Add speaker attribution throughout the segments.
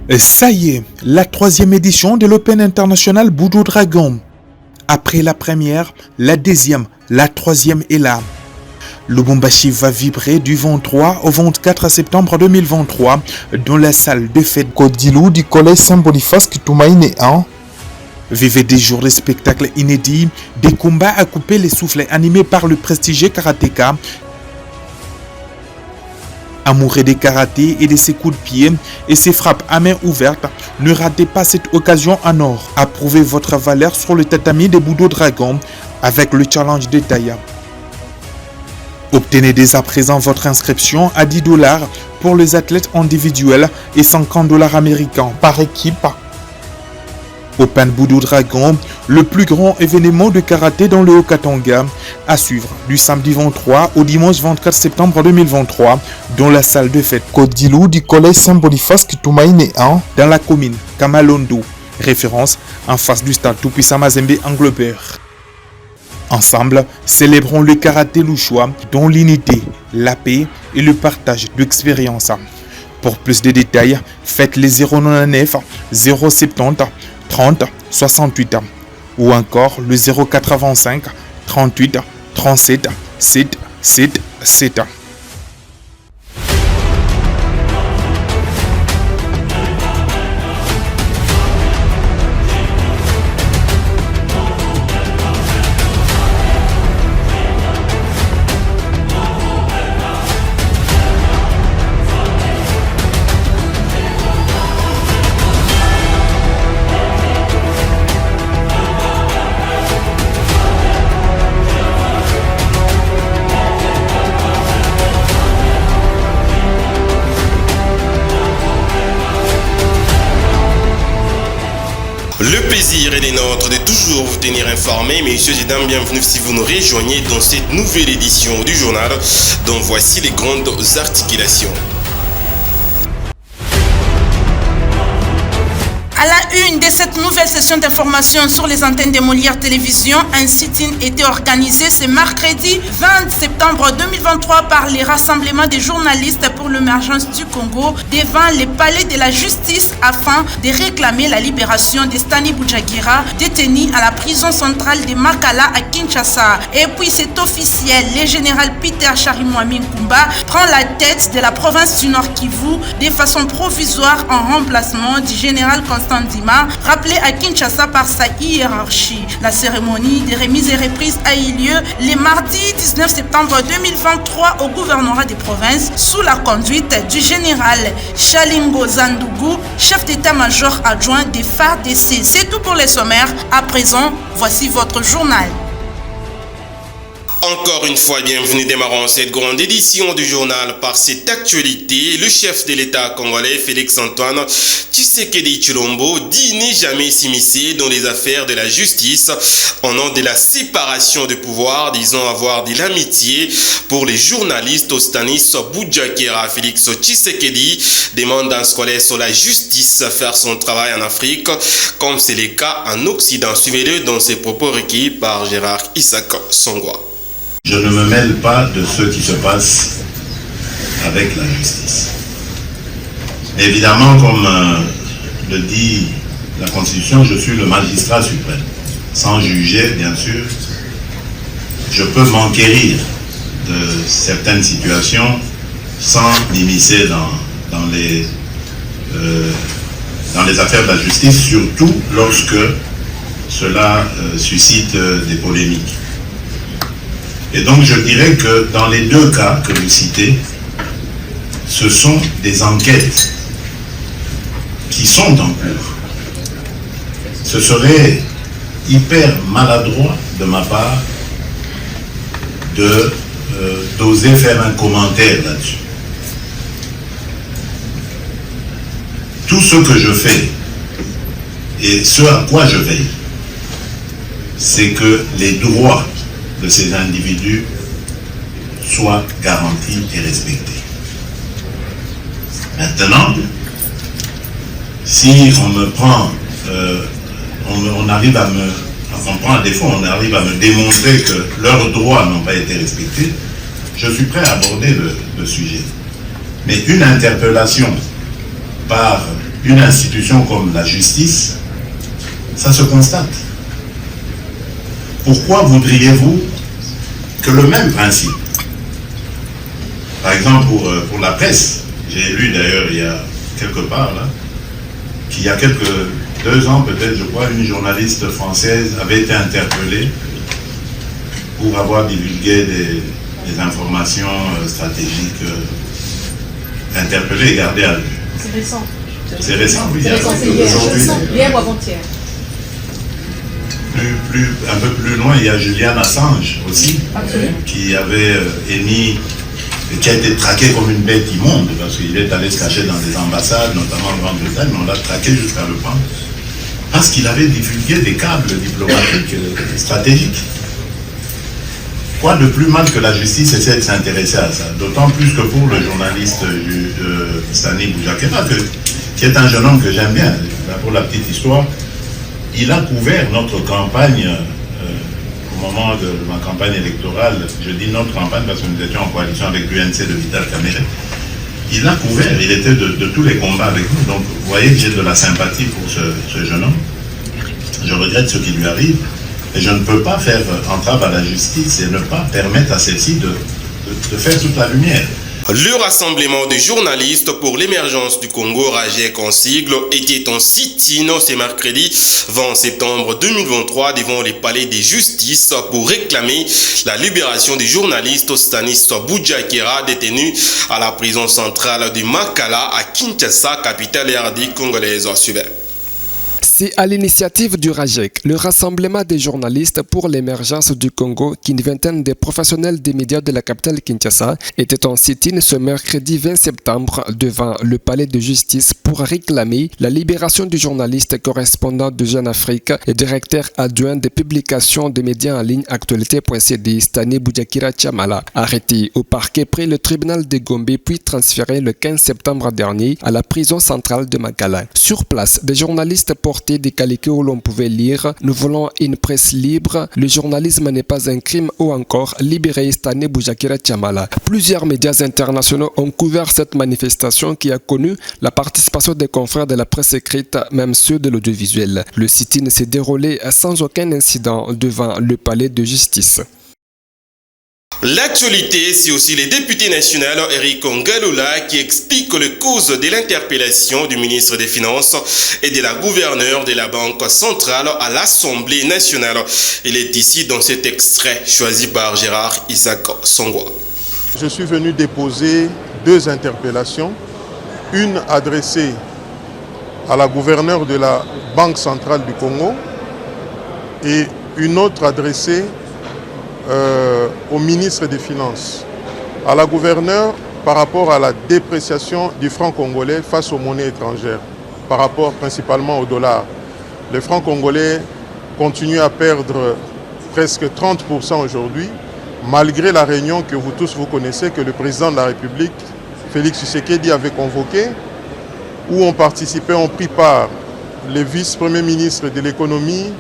Speaker 1: Et ça y est, la 3e édition de l'Open International Budo Dragon. Après la première, la 2e, la 3e est là. Lubumbashi va vibrer du 23 au 24 septembre 2023 dans la salle de fête
Speaker 2: Kodilou du collège Saint-Boniface Kitoumaïne 1.
Speaker 1: Vivez des jours de spectacles inédits, des combats à couper les souffles animés par le prestigieux karatéka. Amoureux des karatés et de ses coups de pied et ses frappes à main ouverte, ne ratez pas cette occasion en or. Approuvez votre valeur sur le tatami des Budo Dragon avec le challenge de taille. Obtenez dès à présent votre inscription à $10 pour les athlètes individuels et $50 américains par équipe. Open Budo Dragon, le plus grand événement de karaté dans le Haut-Katanga, à suivre du samedi 23 au dimanche 24 septembre 2023 dans la salle de fête
Speaker 2: Kodilou du collège Saint-Boniface Kitoumaïne 1
Speaker 1: dans la commune Kamalondo, référence en face du stade Tout-Puissant Mazembe Englebert. Ensemble, célébrons le karaté louchois dans l'unité, la paix et le partage d'expériences. Pour plus de détails, faites les 099 070 30 68 ou encore le 085 38 37 777.
Speaker 3: Le plaisir est des nôtres de toujours vous tenir informés, messieurs et dames, bienvenue si vous nous rejoignez dans cette nouvelle édition du journal, dont voici les grandes articulations.
Speaker 4: À la une de cette nouvelle session d'information sur les antennes de Molière Télévision, un sit-in était organisé ce mercredi 20 septembre 2023 par les rassemblements des journalistes pour l'émergence du Congo devant les palais de la justice afin de réclamer la libération de Stani Budjagira, détenu à la prison centrale de Makala à Kinshasa. Et puis c'est officiel, le général Peter Charimwami Nkumba prend la tête de la province du Nord Kivu de façon provisoire en remplacement du général Constant Ndima, rappelé à Kinshasa par sa hiérarchie. La cérémonie de remise et reprise a eu lieu le mardi 19 septembre 2023 au gouvernorat des provinces sous la conduite du général Chalingo Zandougou, chef d'état-major adjoint des FARDC. C'est tout pour les sommaires. À présent, voici votre journal.
Speaker 3: Encore une fois, bienvenue, démarrons cette grande édition du journal par cette actualité. Le chef de l'État congolais, Félix-Antoine Tshisekedi Tshilombo, dit ne jamais s'immiscer dans les affaires de la justice au nom de la séparation de pouvoir, disant avoir de l'amitié pour les journalistes Stanis Budjakera. Félix Tshisekedi demande un scolaire sur la justice faire son travail en Afrique, comme c'est le cas en Occident. Suivez-le dans ses propos recueillis par Gérard Isaac Songwa.
Speaker 5: Je ne me mêle pas de ce qui se passe avec la justice. Évidemment, comme le dit la Constitution, je suis le magistrat suprême. Sans juger, bien sûr, je peux m'enquérir de certaines situations sans m'immiscer dans les affaires de la justice, surtout lorsque cela suscite des polémiques. Et donc je dirais que dans les deux cas que vous citez, ce sont des enquêtes qui sont en cours. Ce serait hyper maladroit de ma part d'oser faire un commentaire là-dessus. Tout ce que je fais et ce à quoi je veille, c'est que les droits de ces individus soient garantis et respectés. Maintenant, si on me prend, on arrive à me, on prend à défaut, on arrive à me démontrer que leurs droits n'ont pas été respectés, je suis prêt à aborder le sujet. Mais une interpellation par une institution comme la justice, ça se constate. Pourquoi voudriez-vous que le même principe, par exemple pour la presse, j'ai lu d'ailleurs il y a quelque part là, qu'il y a 2 ans peut-être, je crois, une journaliste française avait été interpellée pour avoir divulgué des informations stratégiques, interpellée et gardée à vue.
Speaker 6: C'est récent.
Speaker 5: C'est récent, oui.
Speaker 6: C'est récent, c'est hier ou avant-hier.
Speaker 5: Un peu plus loin, il y a Julian Assange aussi, qui avait émis, qui a été traqué comme une bête immonde, parce qu'il est allé se cacher dans des ambassades, notamment en Grande-Bretagne, mais on l'a traqué jusqu'à le prendre, parce qu'il avait divulgué des câbles diplomatiques stratégiques. Quoi de plus mal que la justice essaie de s'intéresser à ça, d'autant plus que pour le journaliste Stani Boujakera, qui est un jeune homme que j'aime bien, pour la petite histoire, il a couvert notre campagne au moment de ma campagne électorale. Je dis notre campagne parce que nous étions en coalition avec l'UNC de Vital Kamerhe. Il a couvert, il était de tous les combats avec nous. Donc vous voyez que j'ai de la sympathie pour ce jeune homme. Je regrette ce qui lui arrive. Et je ne peux pas faire entrave à la justice et ne pas permettre à celle-ci de faire toute la lumière.
Speaker 3: Le rassemblement des journalistes pour l'émergence du Congo, RAJEC en sigle, était en sit-in ce mercredi 20 septembre 2023 devant les palais de justice pour réclamer la libération du journaliste Stanis Boujakera détenu à la prison centrale de Makala à Kinshasa, capitale RD congolaise.
Speaker 7: C'est à l'initiative du RAJEC, le Rassemblement des journalistes pour l'émergence du Congo, qu'une vingtaine de professionnels des médias de la capitale Kinshasa étaient en sit-in ce mercredi 20 septembre devant le palais de justice pour réclamer la libération du journaliste correspondant de Jeune Afrique et directeur adjoint des publications des médias en ligne Actualité.cd, Stani Boujakera Tchamala, arrêté au parquet près le tribunal de Gombe puis transféré le 15 septembre dernier à la prison centrale de Makala. Sur place, des journalistes portaient des caliqués où l'on pouvait lire « Nous voulons une presse libre, le journalisme n'est pas un crime » ou encore « Libérez Stani Boujakera Tchamala ». Plusieurs médias internationaux ont couvert cette manifestation qui a connu la participation des confrères de la presse écrite, même ceux de l'audiovisuel. Le sit-in s'est déroulé sans aucun incident devant le palais de justice.
Speaker 3: L'actualité, c'est aussi le député national Eric Ngaloula qui explique les causes de l'interpellation du ministre des Finances et de la gouverneure de la Banque centrale à l'Assemblée nationale. Il est ici dans cet extrait choisi par Gérard Isaac Songwa.
Speaker 8: Je suis venu déposer 2 interpellations, une adressée à la gouverneure de la Banque centrale du Congo et une autre adressée au ministre des Finances, à la gouverneure par rapport à la dépréciation du franc congolais face aux monnaies étrangères, par rapport principalement au dollar. Le franc congolais continue à perdre presque 30% aujourd'hui, malgré la réunion que vous tous vous connaissez, que le président de la République, Félix Tshisekedi, avait convoquée, où ont pris part les vice-premiers ministres de l'économie,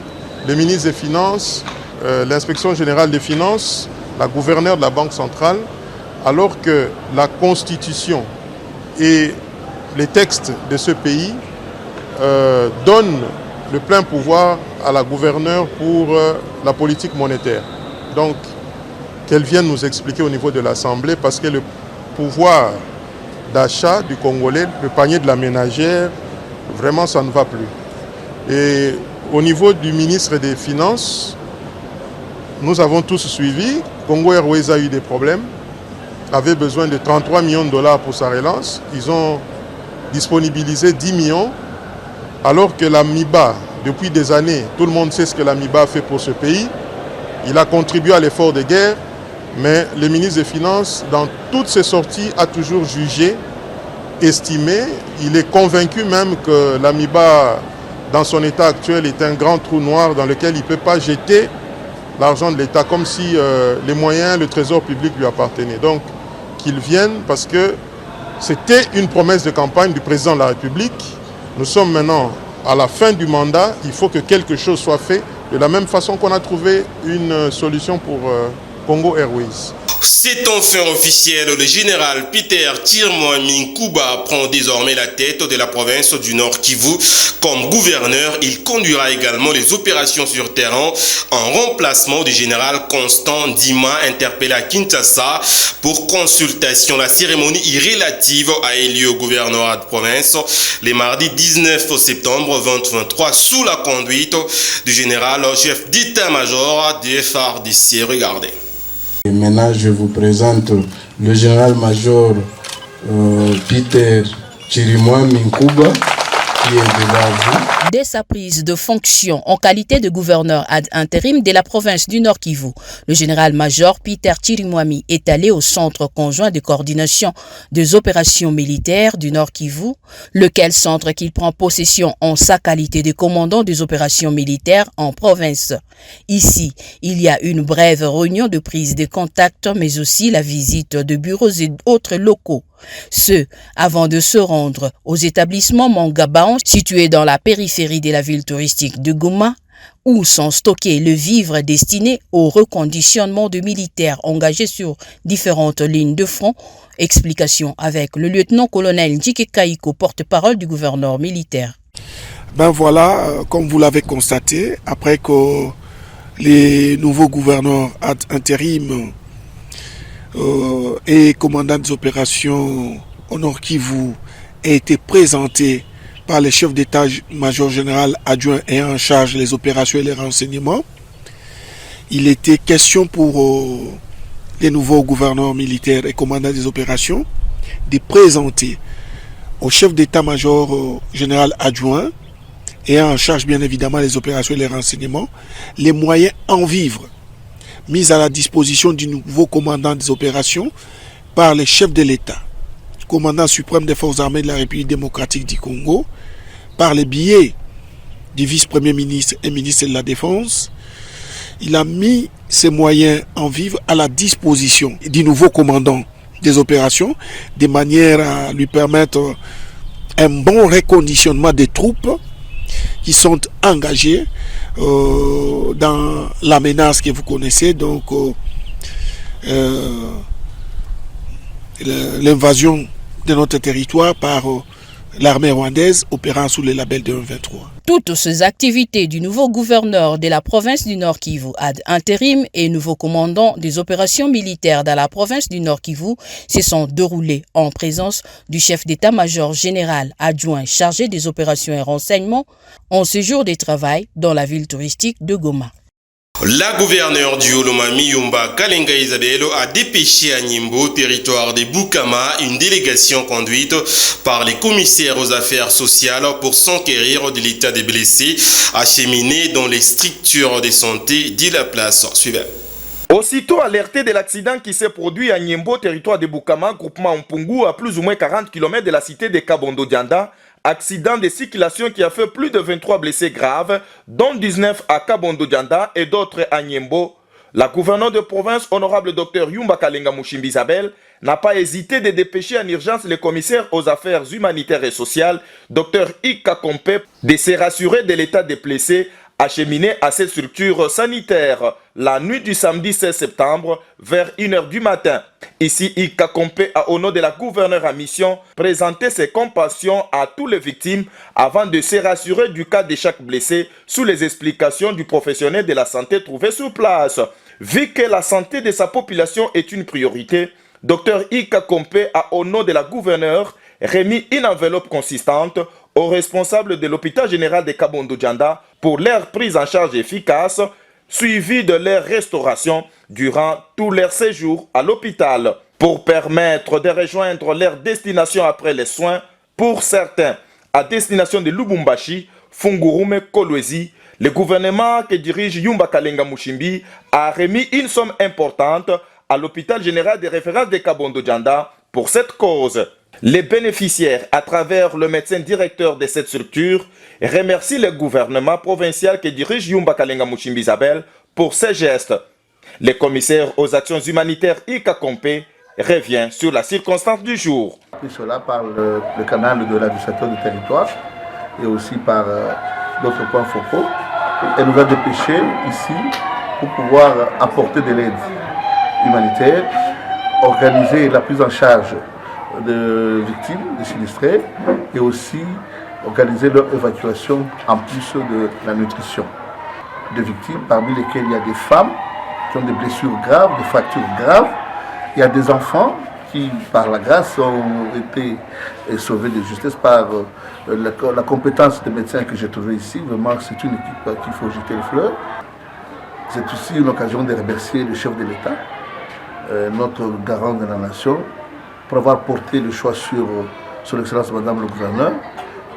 Speaker 8: le ministre des Finances, l'inspection générale des finances, la gouverneure de la Banque centrale, alors que la Constitution et les textes de ce pays donnent le plein pouvoir à la gouverneure pour la politique monétaire. Donc, qu'elle vienne nous expliquer au niveau de l'Assemblée, parce que le pouvoir d'achat du Congolais, le panier de la ménagère, vraiment ça ne va plus. Et au niveau du ministre des Finances, nous avons tous suivi. Congo Airways a eu des problèmes, avait besoin de 33 millions de dollars pour sa relance. Ils ont disponibilisé 10 millions, alors que l'AMIBA, depuis des années, tout le monde sait ce que l'AMIBA a fait pour ce pays. Il a contribué à l'effort de guerre, mais le ministre des Finances, dans toutes ses sorties, a toujours jugé, estimé, il est convaincu même que l'AMIBA, dans son état actuel, est un grand trou noir dans lequel il ne peut pas jeter l'argent de l'État, comme si les moyens, le trésor public lui appartenaient. Donc, qu'il vienne, parce que c'était une promesse de campagne du président de la République. Nous sommes maintenant à la fin du mandat, il faut que quelque chose soit fait, de la même façon qu'on a trouvé une solution pour Congo Airways.
Speaker 3: C'est enfin officiel, le général Peter Chirimwami Nkuba prend désormais la tête de la province du Nord Kivu comme gouverneur. Il conduira également les opérations sur terrain en remplacement du général Constant Dima interpellé à Kinshasa pour consultation. La cérémonie relative a eu lieu au gouvernorat de province les mardis 19 septembre 2023 sous la conduite du général chef d'état-major du FARDC. Regardez.
Speaker 9: Et maintenant, je vous présente le général-major Peter Chirimwami Nkuba, qui est devant vous.
Speaker 10: Dès sa prise de fonction en qualité de gouverneur ad intérim de la province du Nord Kivu, le général-major Peter Chirimwami est allé au centre conjoint de coordination des opérations militaires du Nord Kivu, lequel centre qu'il prend possession en sa qualité de commandant des opérations militaires en province. Ici, il y a une brève réunion de prise de contact, mais aussi la visite de bureaux et autres locaux. Ce, avant de se rendre aux établissements Mangabaon, situés dans la périphérie de la ville touristique de Goma, où sont stockés le vivre destiné au reconditionnement de militaires engagés sur différentes lignes de front. Explication avec le lieutenant-colonel Njike Kaiko, porte-parole du gouverneur militaire.
Speaker 11: Ben voilà, comme vous l'avez constaté, après que les nouveaux gouverneurs ad intérim et commandant des opérations au Nord Kivu a été présenté par le chef d'état-major général adjoint et en charge les opérations et les renseignements. Il était question pour les nouveaux gouverneurs militaires et commandants des opérations de présenter au chef d'état-major général adjoint et en charge bien évidemment les opérations et les renseignements les moyens en vivre mis à la disposition du nouveau commandant des opérations par le chef de l'État, commandant suprême des forces armées de la République démocratique du Congo, par le biais du vice-premier ministre et ministre de la Défense. Il a mis ces moyens en vivre à la disposition du nouveau commandant des opérations, de manière à lui permettre un bon reconditionnement des troupes qui sont engagées dans la menace que vous connaissez, donc l'invasion de notre territoire par l'armée rwandaise opérant sous le label de 123.
Speaker 10: Toutes ces activités du nouveau gouverneur de la province du Nord Kivu ad intérim et nouveau commandant des opérations militaires dans la province du Nord Kivu se sont déroulées en présence du chef d'état-major général adjoint chargé des opérations et renseignements en séjour de travail dans la ville touristique de Goma.
Speaker 3: La gouverneure du Olomami Yumba Kalenga Isabelo a dépêché à Nyimbo, territoire de Bukama, une délégation conduite par les commissaires aux affaires sociales pour s'enquérir de l'état des blessés acheminés dans les structures de santé de la place. Suivez.
Speaker 12: Aussitôt alerté de l'accident qui s'est produit à Nyimbo, territoire de Bukama, groupement Mpungu, à plus ou moins 40 km de la cité de Kabondo-Dianda, accident de circulation qui a fait plus de 23 blessés graves, dont 19 à Kabondo-Dianda et d'autres à Nyimbo. La gouverneure de province, honorable Dr Yumba Kalenga Mushimbi Isabel, n'a pas hésité de dépêcher en urgence le commissaire aux affaires humanitaires et sociales, Dr Ika Kompe, de se rassurer de l'état des blessés acheminés à cette structure sanitaire la nuit du samedi 16 septembre vers 1h du matin. Ici, Ika Kompe a, au nom de la gouverneure en mission, présenté ses compassions à toutes les victimes avant de se rassurer du cas de chaque blessé sous les explications du professionnel de la santé trouvé sur place. Vu que la santé de sa population est une priorité, Dr Ika Kompe a, au nom de la gouverneure, remis une enveloppe consistante aux responsables de l'hôpital général de Kabondo-Dianda pour leur prise en charge efficace, suivie de leur restauration durant tout leur séjour à l'hôpital, pour permettre de rejoindre leur destination après les soins, pour certains à destination de Lubumbashi, Fungurume, Kolwezi. Le gouvernement que dirige Yumba Kalenga Mushimbi a remis une somme importante à l'hôpital général de référence de Kabondo-Dianda pour cette cause. Les bénéficiaires, à travers le médecin directeur de cette structure, remercient le gouvernement provincial que dirige Yumba Kalenga Mushimbi Isabel pour ces gestes. Le commissaire aux actions humanitaires Ika Kompe revient sur la circonstance du jour.
Speaker 13: Tout cela par le canal de l'administrateur du territoire et aussi par d'autres points focaux. Elle nous a dépêché ici pour pouvoir apporter de l'aide humanitaire organiser la prise en charge de victimes, de sinistrés, et aussi organiser leur évacuation en plus de la nutrition de victimes, parmi lesquelles il y a des femmes qui ont des blessures graves, des fractures graves. Il y a des enfants qui, par la grâce, ont été sauvés de justesse par la compétence des médecins que j'ai trouvée ici. Vraiment, c'est une équipe qu'il faut jeter les fleurs. C'est aussi une occasion de remercier le chef de l'État, notre garant de la nation, pour avoir porté le choix sur l'excellence de Madame le gouverneur,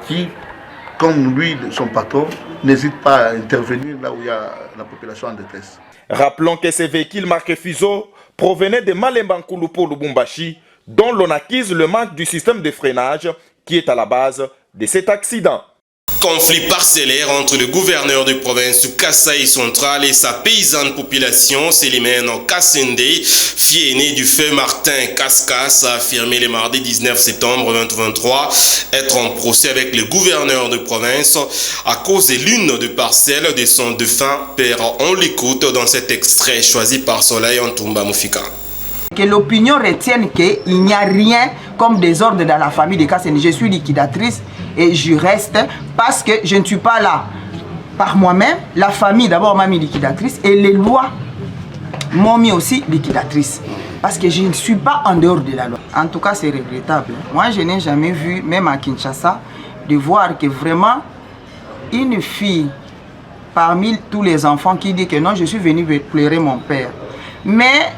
Speaker 13: qui, comme lui, son patron, n'hésite pas à intervenir là où il y a la population en détresse.
Speaker 12: Rappelons que ces véhicules marqués Fizo provenaient de Malemba-Nkulu pour Lubumbashi, dont l'on accuse le manque du système de freinage qui est à la base de cet accident.
Speaker 3: Conflit parcellaire entre le gouverneur de province Kasaï central et sa paysanne population Célimène Kassende, fille aînée du feu Martin Kaskas, a affirmé le mardi 19 septembre 2023 être en procès avec le gouverneur de province à cause de l'une des parcelles de son défunt père. On l'écoute dans cet extrait choisi par Soleil Ntumba Mufika.
Speaker 14: Que l'opinion retienne qu'il n'y a rien comme désordre dans la famille de Kassende. Je suis liquidatrice et je reste parce que je ne suis pas là par moi-même. La famille d'abord m'a mis liquidatrice et les lois m'ont mis aussi liquidatrice. Parce que je ne suis pas en dehors de la loi. En tout cas, c'est regrettable. Moi, je n'ai jamais vu, même à Kinshasa, de voir que vraiment une fille parmi tous les enfants qui dit que non, je suis venue pleurer mon père. Mais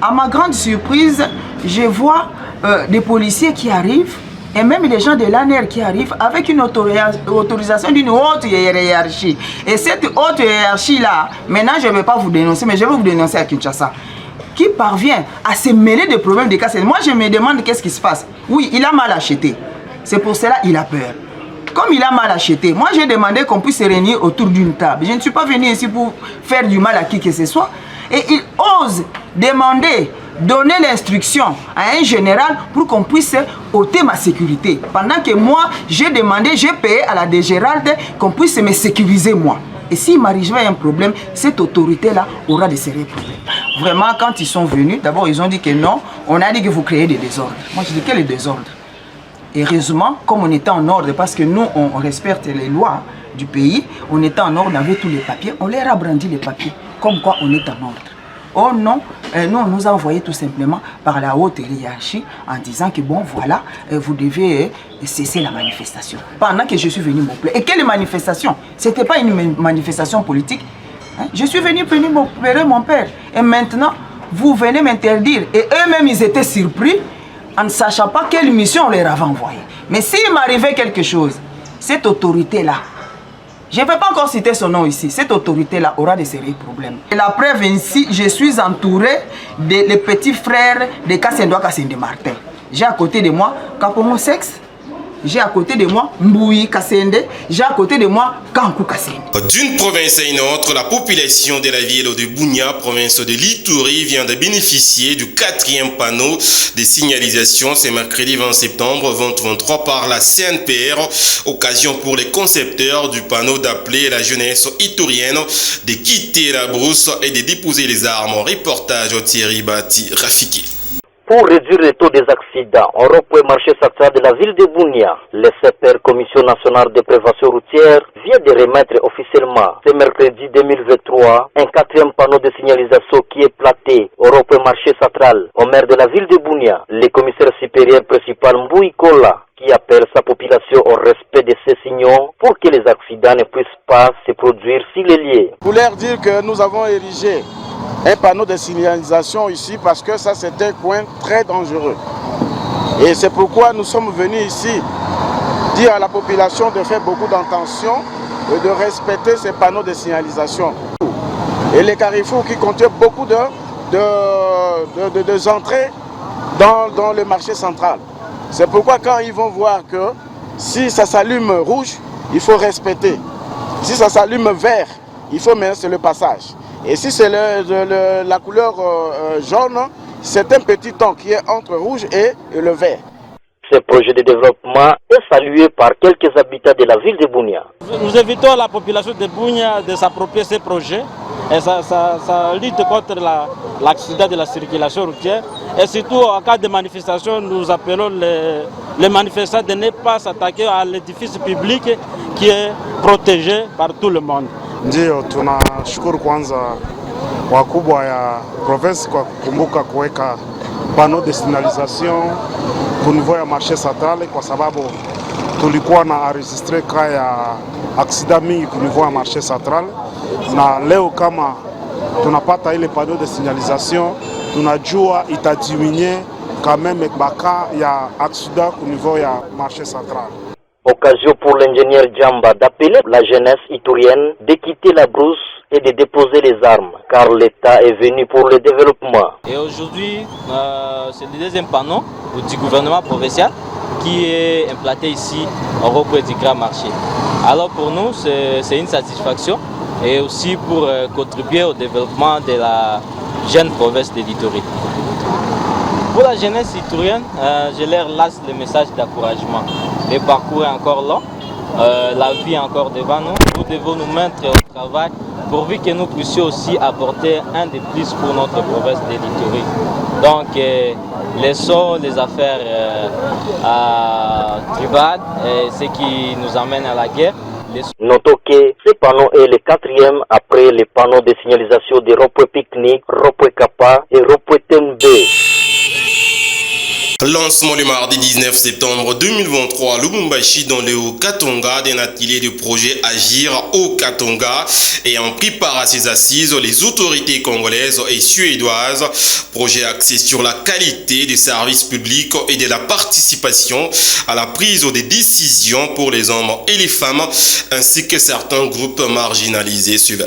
Speaker 14: à ma grande surprise, je vois des policiers qui arrivent et même les gens de l'ANR qui arrivent avec une autorisation d'une haute hiérarchie. Et cette haute hiérarchie-là, maintenant je ne vais pas vous dénoncer, mais je vais vous dénoncer à Kinshasa, qui parvient à se mêler des problèmes des Kassende. Moi je me demande qu'est-ce qui se passe. Oui, il a mal acheté. C'est pour cela qu'il a peur. Comme il a mal acheté, moi j'ai demandé qu'on puisse se réunir autour d'une table. Je ne suis pas venu ici pour faire du mal à qui que ce soit. Et il ose demander, donner l'instruction à un général pour qu'on puisse ôter ma sécurité. Pendant que moi, j'ai demandé, j'ai payé à la DGRALD qu'on puisse me sécuriser moi. Et s'il m'arrivait un problème, cette autorité-là aura de sérieux problèmes. Vraiment, quand ils sont venus, d'abord ils ont dit que non, on a dit que vous créez des désordres. Moi je dis quel est le désordre? Heureusement, comme on était en ordre, parce que nous on respecte les lois du pays, on était en ordre, on avait tous les papiers, on leur a brandi les papiers. Comme quoi on est en ordre. Oh non, nous on nous a envoyé tout simplement par la haute hiérarchie en disant que bon voilà, vous devez cesser la manifestation. Pendant que je suis venu me plaire. Et quelle manifestation? C'était pas une manifestation politique. Hein? Je suis venu pleurer mon père. Et maintenant, vous venez m'interdire. Et eux-mêmes ils étaient surpris en ne sachant pas quelle mission on leur avait envoyée. Mais s'il m'arrivait quelque chose, cette autorité-là, je ne vais pas encore citer son nom ici. Cette autorité-là aura de sérieux problèmes. Et la preuve ici, je suis entouré des petits frères de Kassende Martin. J'ai à côté de moi Kapomo Sex. J'ai à côté de moi Mboui Kassende. J'ai à côté de moi Kankou Kassende.
Speaker 3: D'une province à une autre, la population de la ville de Bunia, province de l'Ituri, vient de bénéficier du 4e panneau de signalisation ce mercredi 20 septembre 2023 par la CNPR. Occasion pour les concepteurs du panneau d'appeler la jeunesse iturienne de quitter la brousse et de déposer les armes. Reportage au Thierry Bati Rafiki.
Speaker 15: Pour réduire le taux des accidents, on reprend marché central de la ville de Bunia. Le CPR, Commission nationale de prévention routière, vient de remettre officiellement ce mercredi 2023 un 4e panneau de signalisation qui est platé au marché central au maire de la ville de Bunia, le commissaire supérieur principal Mboui Kola, qui appelle sa population au respect de ces signaux pour que les accidents ne puissent pas se produire s'il est lié.
Speaker 11: Pour leur dire que nous avons érigé un panneau de signalisation ici parce que ça c'est un coin très dangereux. Et c'est pourquoi nous sommes venus ici dire à la population de faire beaucoup d'attention et de respecter ces panneaux de signalisation. Et les carrefours qui contiennent beaucoup d'entrées dans le marché central. C'est pourquoi quand ils vont voir que si ça s'allume rouge, il faut respecter. Si ça s'allume vert, il faut mettre le passage. Et si c'est la couleur jaune, c'est un petit temps qui est entre rouge et le vert.
Speaker 15: Ce projet de développement est salué par quelques habitants de la ville de Bunia.
Speaker 16: Nous invitons la population de Bunia de s'approprier ces projets et ça lutte contre l'accident de la circulation routière. Et surtout en cas de manifestation, nous appelons les manifestants de ne pas s'attaquer à l'édifice public qui est protégé par tout le monde.
Speaker 17: Ndio tunashukuru kwanza wakubwa ya province kwa kukumbuka kuweka pano de signalisation au niveau ya marché central kwa sababu tulikuwa na enregistre ka ya accident mingi au niveau ya marché central, na leo kama tunapata ile pano de signalisation tunajua itadiminue quand même baka ya accident au niveau ya marché central.
Speaker 15: Occasion pour l'ingénieur Djamba d'appeler la jeunesse iturienne de quitter la brousse et de déposer les armes, car l'État est venu pour le développement.
Speaker 16: Et aujourd'hui, c'est le deuxième panneau du gouvernement provincial qui est implanté ici au rond-point du Grand Marché. Alors pour nous, c'est une satisfaction et aussi pour contribuer au développement de la jeune province de l'Ituri. Pour la jeunesse iturienne, je leur lance le message d'encouragement. Le parcours est encore long, la vie est encore devant nous. Nous devons nous mettre au travail pourvu que nous puissions aussi apporter un de plus pour notre province de l'Ituri. Donc, laissons les affaires tribales, ce qui nous amène à la guerre.
Speaker 15: Notons que ce panneau est le quatrième après les panneaux de signalisation de Ropwe Picnic, Ropwe Kappa et Ropwe Tembe.
Speaker 3: Lancement le mardi 19 septembre 2023 à Lubumbashi dans le Haut-Katanga d'un atelier de projet Agir au Katanga et en pris part à ces assises les autorités congolaises et suédoises. Projet axé sur la qualité des services publics et de la participation à la prise des décisions pour les hommes et les femmes ainsi que certains groupes marginalisés suivants.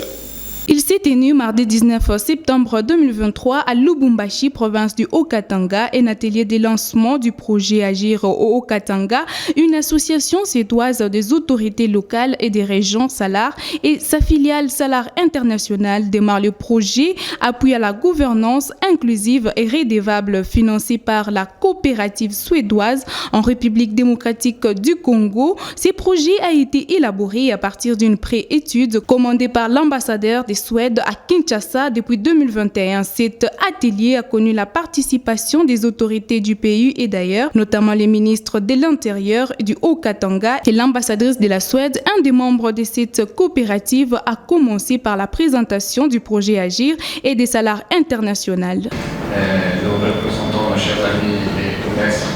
Speaker 4: Il s'est tenu mardi 19 septembre 2023 à Lubumbashi, province du Haut-Katanga, un atelier de lancement du projet Agir au Haut-Katanga, une association suédoise des autorités locales et des régions Salar et sa filiale Salar International démarre le projet appui à la gouvernance inclusive et redevable financé par la coopérative suédoise en République démocratique du Congo. Ce projet a été élaboré à partir d'une pré-étude commandée par l'ambassadeur de Suède à Kinshasa depuis 2021. Cet atelier a connu la participation des autorités du pays et d'ailleurs, notamment les ministres de l'Intérieur du Haut-Katanga et l'ambassadrice de la Suède. Un des membres de cette coopérative a commencé par la présentation du projet Agir et des Salars International.
Speaker 18: Nous représentons nos chers amis les commerces,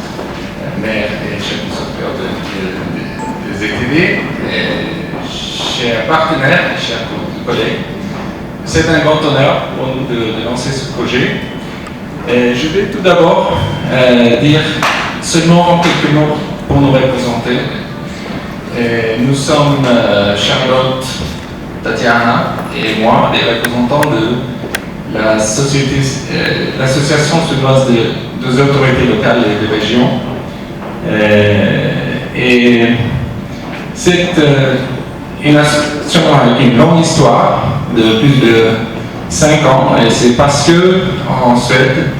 Speaker 18: maires et chefs du secteur des ETD, chers partenaires et chers collègues. C'est un grand honneur pour nous de lancer ce projet. Et je vais tout d'abord dire seulement quelques mots pour nous représenter. Et nous sommes Charlotte, Tatiana et moi, les représentants de l'association suédoise des autorités locales et des régions. Et c'est une association avec une longue histoire de plus de 5 ans et c'est parce que en Suède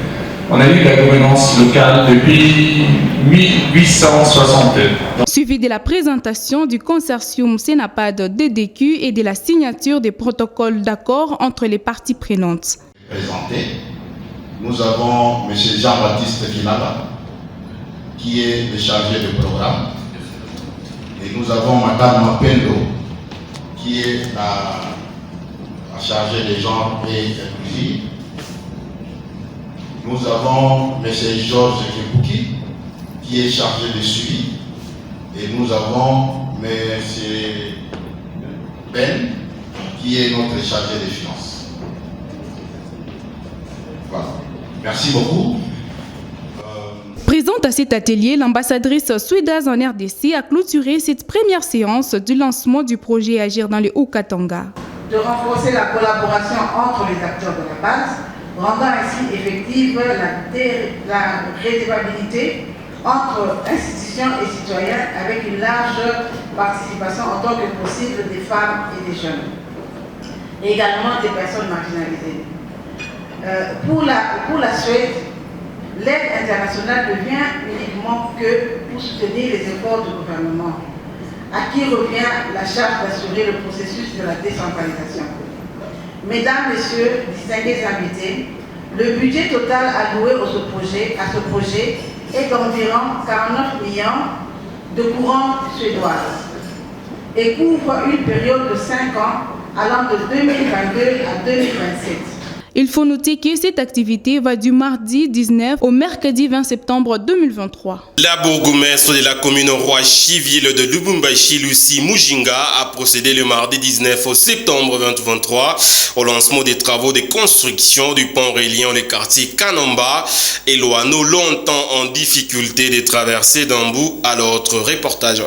Speaker 18: on a eu la gouvernance locale depuis 1862.
Speaker 4: Suivi de la présentation du consortium Sénapad DDQ et de la signature des protocoles d'accord entre les parties prenantes.
Speaker 5: Présenté, nous avons M. Jean-Baptiste Finala qui est le chargé de programme et nous avons Mme Mapendo qui est la chargée des genres et inclusifs. Nous avons M. Georges Kepouki qui est chargé de suivi et nous avons M. Ben qui est notre chargé des finances. Voilà. Merci beaucoup.
Speaker 4: Présente à cet atelier, l'ambassadrice suédoise en RDC a clôturé cette première séance du lancement du projet Agir dans le Haut-Katanga.
Speaker 19: De renforcer la collaboration entre les acteurs de la base, rendant ainsi effective la redevabilité entre institutions et citoyens avec une large participation en tant que possible des femmes et des jeunes, et également des personnes marginalisées. Pour la Suède, l'aide internationale devient uniquement n'interviendront que pour soutenir les efforts du gouvernement, à qui revient la charge d'assurer le processus de la décentralisation. Mesdames, Messieurs, distingués invités, le budget total alloué à ce projet est d'environ 49 millions de couronnes suédoises et couvre une période de 5 ans allant de 2022 à 2027.
Speaker 20: Il faut noter que cette activité va du mardi 19 au mercredi 20 septembre 2023.
Speaker 3: La bourgmestre de la commune Roachi, ville de Lubumbashi, Lucie Mujinga, a procédé le mardi 19 septembre 2023 au lancement des travaux de construction du pont reliant le quartier Kanamba et Loano, longtemps en difficulté de traverser d'un bout à l'autre. Reportage.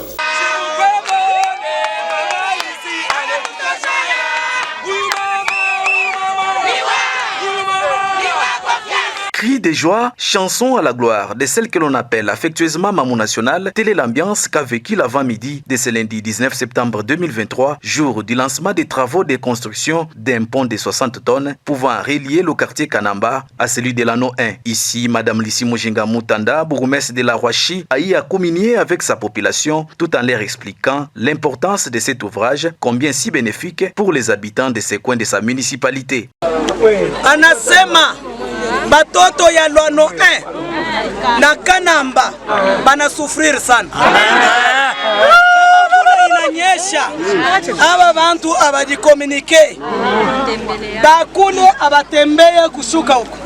Speaker 21: Cris de joie, chansons à la gloire de celle que l'on appelle affectueusement Mamou National, telle est l'ambiance qu'a vécu l'avant-midi de ce lundi 19 septembre 2023, jour du lancement des travaux de construction d'un pont de 60 tonnes pouvant relier le quartier Kanamba à celui de l'anneau 1. Ici, Madame Lucie Mujinga Mutanda, bourgmestre de la Roachi, a eu à communier avec sa population tout en leur expliquant l'importance de cet ouvrage, combien si bénéfique pour les habitants de ces coins de sa municipalité.
Speaker 22: Anasema batoto ya Loano 1 na Kanamba bana sufrir sana. Inanyesha aba bantu abajikomunike bakule abatembeye kushuka huko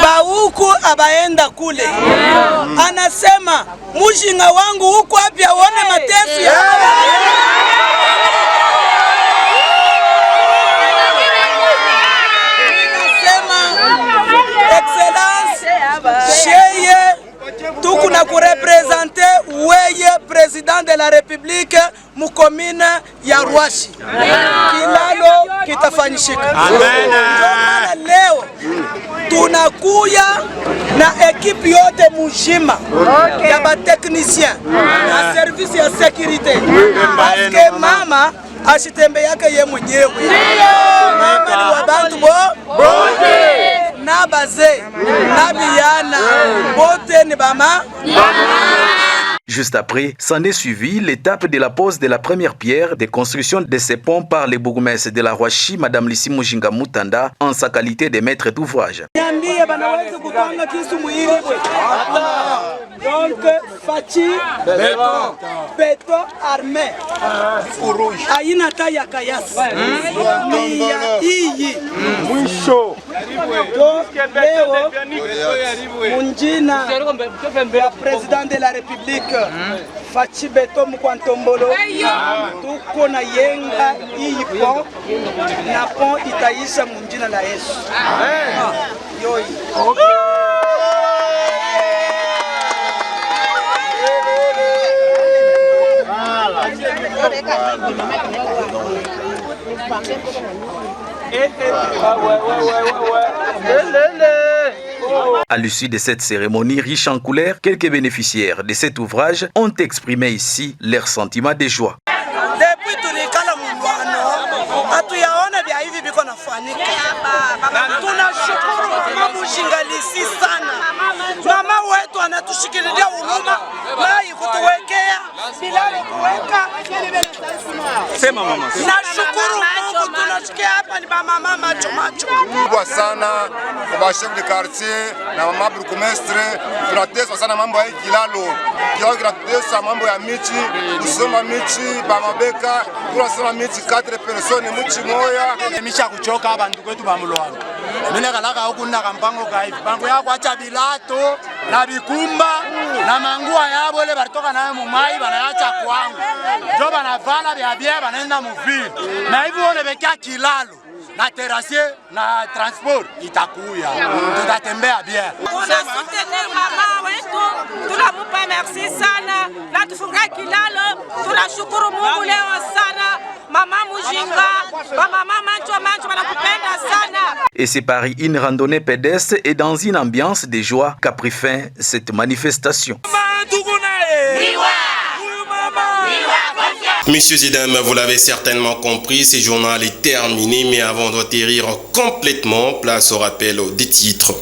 Speaker 22: bauku abaenda kule. Anasema Mujinga wangu huko apya wone mateso ya Cheye tukuna kurepresente weye président de la République mukomine ya Roachi. Kilalo kitafanyishika. Amen. Leo tunakuya na ekipi yote mujima ya bateknisien na service ya sécurité. Parce que mama ashitembe yake ye mwenyewe. Mama ni wabantu bonje.
Speaker 21: Juste après, s'en est suivi l'étape de la pose de la première pierre de construction de ces ponts par les bourgmestres de la Roachi, Madame Lucie Mujinga Mutanda, en sa qualité de maître d'ouvrage.
Speaker 22: Donc, Fachi, béton armé, aina taya kayas, miya iyi, mwisho. Donc, leo, munjina, ya président de la République, Fachi Beto Mkwantombolo, tuko na yenga iyi pon, na pon itaisha munjina la Yesu. Yoi.
Speaker 21: À l'issue de cette cérémonie riche en couleurs, quelques bénéficiaires de cet ouvrage ont exprimé ici leurs sentiments de joie.
Speaker 22: Depuis tulikala Mulwano, hatuyaona vya hivi biko nafanyika. Tunashukuru Mama Mujinga Lucie sana. Mama wetu anatushikilia huruma na kutuwekea bila kuweka.
Speaker 23: Sema mama.
Speaker 22: Nashukuru Mungu tunasikia hapa ni mama macho macho.
Speaker 23: Kubwa sana kwa chef de quartier na mama bourgmestre, tunatesa sana mambo ya kilalo. Kiao tunatesa mambo ya miti, kusoma miti, bamabeka, tunasoma miti 4 personnes mchi moya.
Speaker 24: Emisha kuchoka abantu kwetu ba Mulwano. Mina kalaka huku na kampango kaivi. Pango yako acha bilato na bikumba na mangua yabo ile baritoka nayo mumai banaacha kwangu. Jo banavala bya bia banaenda muvili. Na hivi wone bekia kilalo na terrasse na transport itakuya. Tutatembea bien.
Speaker 22: Tunasoutenir mama wetu, tunamupa merci sana na tufunga kilalo. Tunashukuru Mungu leo sana. Mama Mujinga, mama mancho wanakupenda sana.
Speaker 21: Et c'est par une randonnée pédestre et dans une ambiance de joie qu'a pris fin cette manifestation.
Speaker 3: Messieurs et dames, vous l'avez certainement compris, ce journal est terminé, mais avant d'atterrir complètement, place au rappel des titres.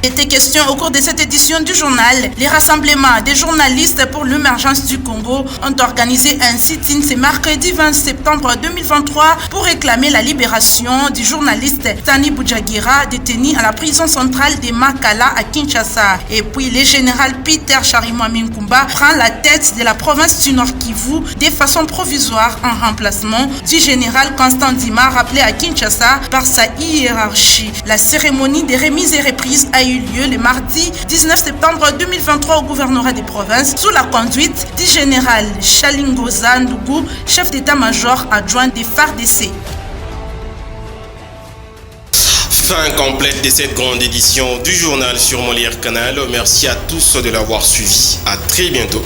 Speaker 4: Il était question au cours de cette édition du journal. Les rassemblements des journalistes pour l'émergence du Congo ont organisé un sit-in ce mercredi 20 septembre 2023 pour réclamer la libération du journaliste Tani Boudjagira détenu à la prison centrale de Makala à Kinshasa. Et puis le général Peter Chirimwami Nkumba prend la tête de la province du Nord Kivu de façon provisoire en remplacement du général Constant Ndima rappelé à Kinshasa par sa hiérarchie. La cérémonie de remise et reprise a eu lieu le mardi 19 septembre 2023 au gouvernorat des provinces sous la conduite du général Chalingoza Ndougou, chef d'état-major adjoint des FARDC.
Speaker 3: Fin complète de cette grande édition du journal sur Molière Canal. Merci à tous de l'avoir suivi. À très bientôt.